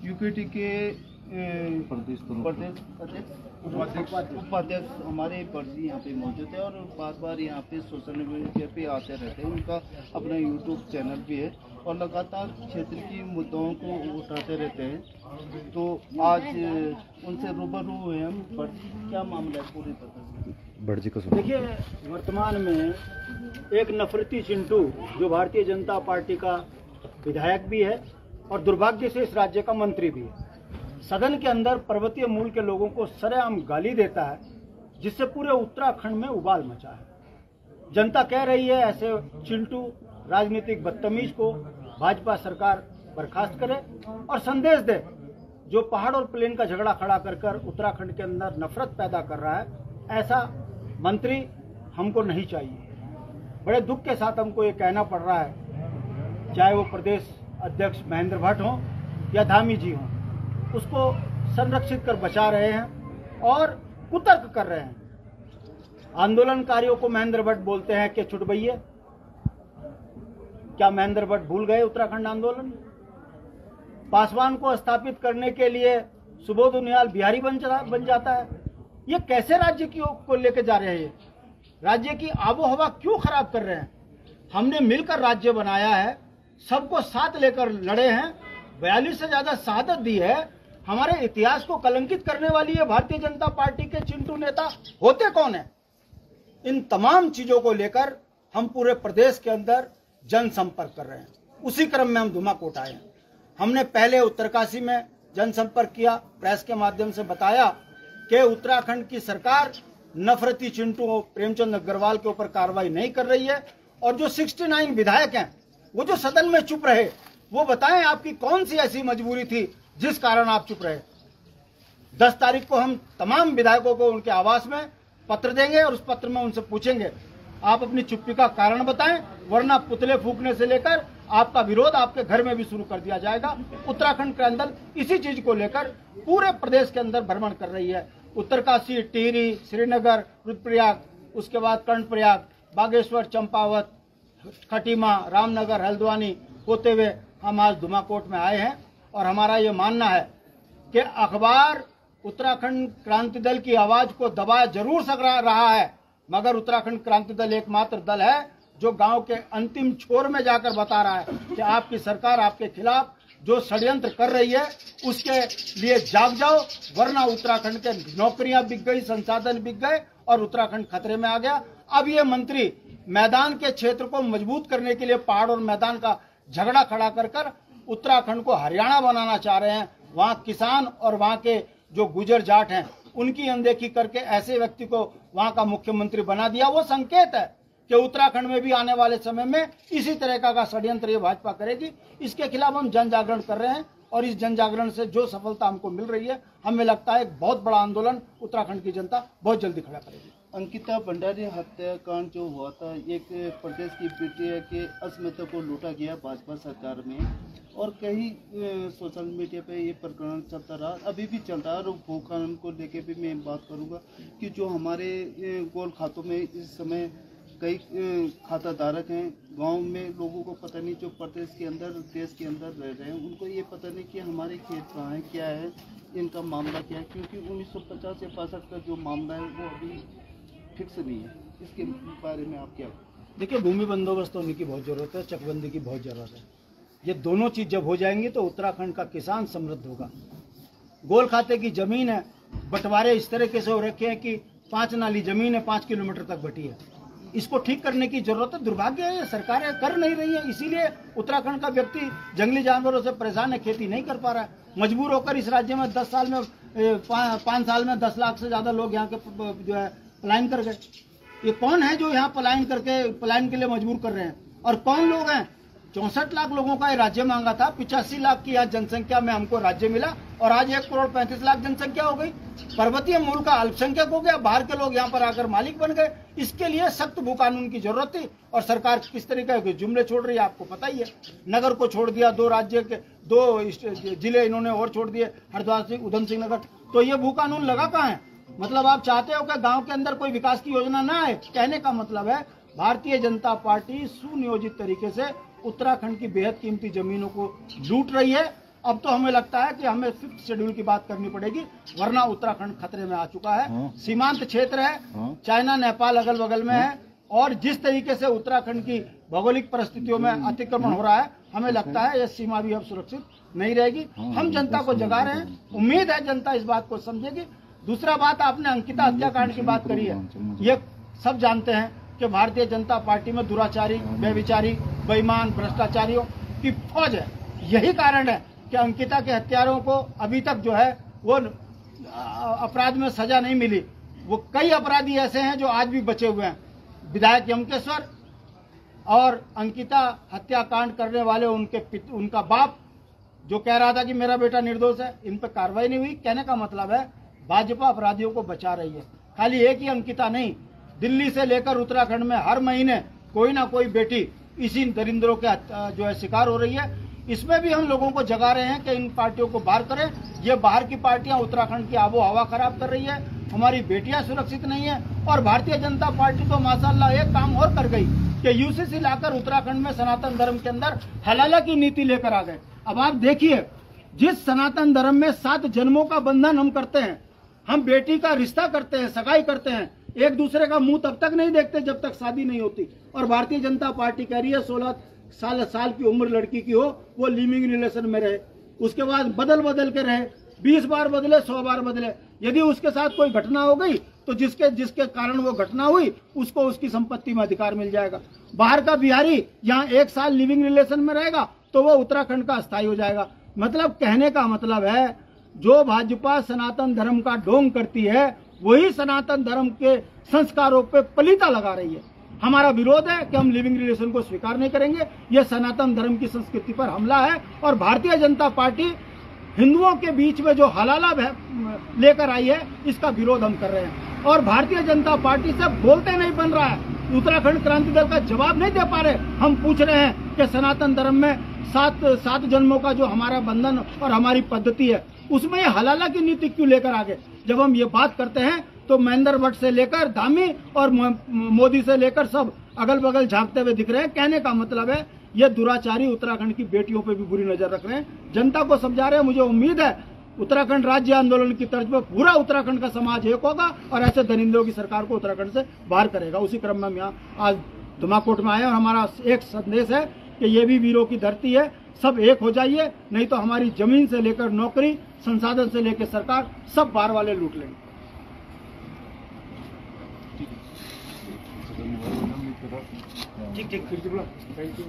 UPT के प्रदेश उपाध्यक्ष हमारे पर्ची यहाँ पे मौजूद है और बार बार यहाँ पे सोशल मीडिया पे आते रहते हैं। उनका अपना यूट्यूब चैनल भी है और लगातार क्षेत्र की मुद्दाओं को उठाते रहते हैं। तो आज उनसे रूबरू हुए हम, पर क्या मामला है पूरी तरह से देखिए, वर्तमान में एक नफरती चिंटू जो भारतीय जनता पार्टी का विधायक भी है और दुर्भाग्य से इस राज्य का मंत्री भी है, सदन के अंदर पर्वतीय मूल के लोगों को सरेआम गाली देता है, जिससे पूरे उत्तराखंड में उबाल मचा है। जनता कह रही है ऐसे चिंटू राजनीतिक बदतमीज को भाजपा सरकार बर्खास्त करे और संदेश दे। जो पहाड़ और प्लेन का झगड़ा खड़ा कर उत्तराखंड के अंदर नफरत पैदा कर रहा है, ऐसा मंत्री हमको नहीं चाहिए। बड़े दुख के साथ हमको ये कहना पड़ रहा है, चाहे वो प्रदेश अध्यक्ष महेंद्र भट्ट हों या धामी जी हों, उसको संरक्षित कर बचा रहे हैं और कुतर्क कर रहे हैं। आंदोलनकारियों को महेंद्र भट्ट बोलते हैं कि चुटबैये। क्या महेंद्र भट्ट भूल गए उत्तराखंड आंदोलन? पासवान को स्थापित करने के लिए सुबोध उनियाल बिहारी बन जाता है। ये कैसे राज्य को लेकर जा रहे हैं? राज्य की आबो हवा क्यों खराब कर रहे हैं? हमने मिलकर राज्य बनाया है, सबको साथ लेकर लड़े हैं, 42 से ज्यादा शहादत दी है। हमारे इतिहास को कलंकित करने वाली ये भारतीय जनता पार्टी के चिंटू नेता होते कौन है? इन तमाम चीजों को लेकर हम पूरे प्रदेश के अंदर जनसंपर्क कर रहे हैं। उसी क्रम में हम धुमाकोट आए हैं। हमने पहले उत्तरकाशी में जनसंपर्क किया, प्रेस के माध्यम से बताया कि उत्तराखंड की सरकार नफरती चिंटू प्रेमचंद अग्रवाल के ऊपर कार्रवाई नहीं कर रही है और जो 69 विधायक हैं वो जो सदन में चुप रहे, वो बताएं आपकी कौन सी ऐसी मजबूरी थी जिस कारण आप चुप रहे। 10 तारीख को हम तमाम विधायकों को उनके आवास में पत्र देंगे और उस पत्र में उनसे पूछेंगे आप अपनी चुप्पी का कारण बताएं, वरना पुतले फूंकने से लेकर आपका विरोध आपके घर में भी शुरू कर दिया जाएगा। उत्तराखंड के अंदर इसी चीज को लेकर पूरे प्रदेश के अंदर भ्रमण कर रही है। उत्तरकाशी, टिहरी, श्रीनगर, रुद्रप्रयाग, उसके बाद कर्णप्रयाग, बागेश्वर, चंपावत, खटीमा, रामनगर, हल्द्वानी होते हुए हम आज धुमाकोट में आए हैं। और हमारा ये मानना है कि अखबार उत्तराखंड क्रांति दल की आवाज को दबा जरूर सक रहा है, मगर उत्तराखंड क्रांति दल एकमात्र दल है जो गांव के अंतिम छोर में जाकर बता रहा है कि आपकी सरकार आपके खिलाफ जो षड्यंत्र कर रही है उसके लिए जाग जाओ, वरना उत्तराखंड के नौकरियां बिक गई, संसाधन बिक गए और उत्तराखंड खतरे में आ गया। अब ये मंत्री मैदान के क्षेत्र को मजबूत करने के लिए पहाड़ और मैदान का झगड़ा खड़ा कर उत्तराखंड को हरियाणा बनाना चाह रहे हैं। वहां किसान और वहां के जो गुजर जाट हैं उनकी अनदेखी करके ऐसे व्यक्ति को वहां का मुख्यमंत्री बना दिया। वो संकेत है कि उत्तराखंड में भी आने वाले समय में इसी तरह का षड्यंत्र ये भाजपा करेगी। इसके खिलाफ हम जन जागरण कर रहे हैं और इस जन जागरण से जो सफलता हमको मिल रही है, हमें लगता है एक बहुत बड़ा आंदोलन उत्तराखंड की जनता बहुत जल्दी खड़ा करेगी। अंकिता भंडारी हत्याकांड जो हुआ था, एक प्रदेश की बेटी के अस्मिता को लूटा गया भाजपा सरकार में, और कई सोशल मीडिया पे ये प्रकरण चलता रहा, अभी भी चल रहा है। और भू कानून को लेके भी मैं बात करूंगा कि जो हमारे गोल खातों में इस समय कई खाता धारक हैं, गांव में लोगों को पता नहीं, जो प्रदेश के अंदर देश के अंदर रह रहे हैं, उनको ये पता नहीं कि हमारे खेत कहाँ है, क्या है, इनका मामला क्या है, क्योंकि 1950 या 65 का जो मामला है वो अभी फिक्स नहीं है। इसके बारे में आप क्या? देखिए, भूमि बंदोबस्त होने की बहुत जरूरत है, चकबंदी की बहुत जरूरत है। ये दोनों चीज जब हो जाएंगी तो उत्तराखंड का किसान समृद्ध होगा। गोल खाते की जमीन है, बंटवारे इस तरीके से हो रखे हैं कि 5 नाली जमीन है, 5 किलोमीटर तक बटी है। इसको ठीक करने की जरूरत है। दुर्भाग्य है ये सरकारें कर नहीं रही है, इसीलिए उत्तराखंड का व्यक्ति जंगली जानवरों से परेशान है, खेती नहीं कर पा रहा है। मजबूर होकर इस राज्य में 10 साल में 5 साल में 10 लाख से ज्यादा लोग यहाँ के जो है पलायन कर गए। ये कौन है जो यहाँ पलायन के लिए मजबूर कर रहे हैं? और कौन लोग हैं? 64 लाख लोगों का ये राज्य मांगा था, 85 लाख की आज जनसंख्या में हमको राज्य मिला और आज 1 करोड़ 35 लाख जनसंख्या हो गई। पर्वतीय मूल का अल्पसंख्यक हो गया, बाहर के लोग यहाँ पर आकर मालिक बन गए। इसके लिए सख्त भू कानून की जरूरत थी और सरकार किस तरीके के जुमले छोड़ रही है आपको पता ही है। नगर को छोड़ दिया, 2 राज्य के 2 जिले इन्होंने और छोड़ दिए, हरिद्वार से उधम सिंह नगर। तो ये भू कानून लगा कहाँ है? मतलब आप चाहते हो कि गांव के अंदर कोई विकास की योजना ना आए? कहने का मतलब है भारतीय जनता पार्टी सुनियोजित तरीके से उत्तराखंड की बेहद कीमती जमीनों को लूट रही है। अब तो हमें लगता है कि हमें 5th शेड्यूल की बात करनी पड़ेगी, वरना उत्तराखंड खतरे में आ चुका है। सीमांत क्षेत्र है, चाइना नेपाल अगल बगल में है, और जिस तरीके से उत्तराखंड की भौगोलिक परिस्थितियों में अतिक्रमण हो रहा है, हमें लगता है यह सीमा भी अब सुरक्षित नहीं रहेगी। हम जनता को जगा रहे हैं, उम्मीद है जनता इस बात को समझेगी। दूसरा बात, आपने अंकिता हत्याकांड की बात करी है। ये सब जानते हैं कि भारतीय जनता पार्टी में दुराचारी, व्यभिचारी, बेईमान, भ्रष्टाचारियों की फौज है। यही कारण है कि अंकिता के हत्यारों को अभी तक जो है वो अपराध में सजा नहीं मिली। वो कई अपराधी ऐसे हैं जो आज भी बचे हुए हैं। विधायक यमकेश्वर और अंकिता हत्याकांड करने वाले उनका बाप जो कह रहा था कि मेरा बेटा निर्दोष है, इन पर कार्रवाई नहीं हुई। कहने का मतलब है भाजपा अपराधियों को बचा रही है। खाली एक ही अंकिता नहीं, दिल्ली से लेकर उत्तराखंड में हर महीने कोई ना कोई बेटी इसी दरिंद्रों के जो है शिकार हो रही है। इसमें भी हम लोगों को जगा रहे हैं कि इन पार्टियों को बाहर करें। ये बाहर की पार्टियां उत्तराखंड की आबो हवा खराब कर रही है, हमारी बेटियां सुरक्षित नहीं है। और भारतीय जनता पार्टी तो माशाल्लाह एक काम और कर गई कि यूसीसी लाकर उत्तराखंड में सनातन धर्म के अंदर हलाला की नीति लेकर आ गए। अब आप देखिए, जिस सनातन धर्म में 7 जन्मों का बंधन हम करते हैं, हम बेटी का रिश्ता करते हैं, सगाई करते हैं, एक दूसरे का मुंह तब तक नहीं देखते जब तक शादी नहीं होती। और भारतीय जनता पार्टी कह रही है 16 साल की उम्र लड़की की हो, वो लिविंग रिलेशन में रहे, उसके बाद बदल बदल के रहे, 20 बार बदले, 100 बार बदले। यदि उसके साथ कोई घटना हो गई तो जिसके कारण वो घटना हुई उसको उसकी संपत्ति में अधिकार मिल जाएगा। बाहर का बिहारी यहाँ 1 साल लिविंग रिलेशन में रहेगा तो वो उत्तराखंड का अस्थायी हो जाएगा। मतलब कहने का मतलब है, जो भाजपा सनातन धर्म का ढोंग करती है वही सनातन धर्म के संस्कारों पे पलीता लगा रही है। हमारा विरोध है कि हम लिविंग रिलेशन को स्वीकार नहीं करेंगे। यह सनातन धर्म की संस्कृति पर हमला है। और भारतीय जनता पार्टी हिंदुओं के बीच में जो हलाला लेकर आई है, इसका विरोध हम कर रहे हैं। और भारतीय जनता पार्टी से बोलते नहीं बन रहा है, उत्तराखंड क्रांति दल का जवाब नहीं दे पा रहे। हम पूछ रहे हैं कि सनातन धर्म में 7 जन्मों का जो हमारा बंधन और हमारी पद्धति है, उसमें ये हलाला की नीति क्यों लेकर आ गए। जब हम ये बात करते हैं तो महेंद्र भट्ट से लेकर धामी और मोदी से लेकर सब अगल बगल झांकते हुए दिख रहे हैं। कहने का मतलब है ये दुराचारी उत्तराखंड की बेटियों पे भी बुरी नजर रख रहे हैं, जनता को समझा रहे हैं। मुझे उम्मीद है उत्तराखंड राज्य आंदोलन की तर्ज पर पूरा उत्तराखंड का समाज एक होगा और ऐसे दरिंदों की सरकार को उत्तराखंड से बाहर करेगा। उसी क्रम में हम यहाँ आज धुमाकोट में आए और हमारा एक संदेश है कि ये भी वीरों की धरती है, सब एक हो जाइए, नहीं तो हमारी जमीन से लेकर नौकरी, संसाधन से लेकर सरकार, सब बाहर वाले लूट लेंगे। ठीक, फिर थैंक यू।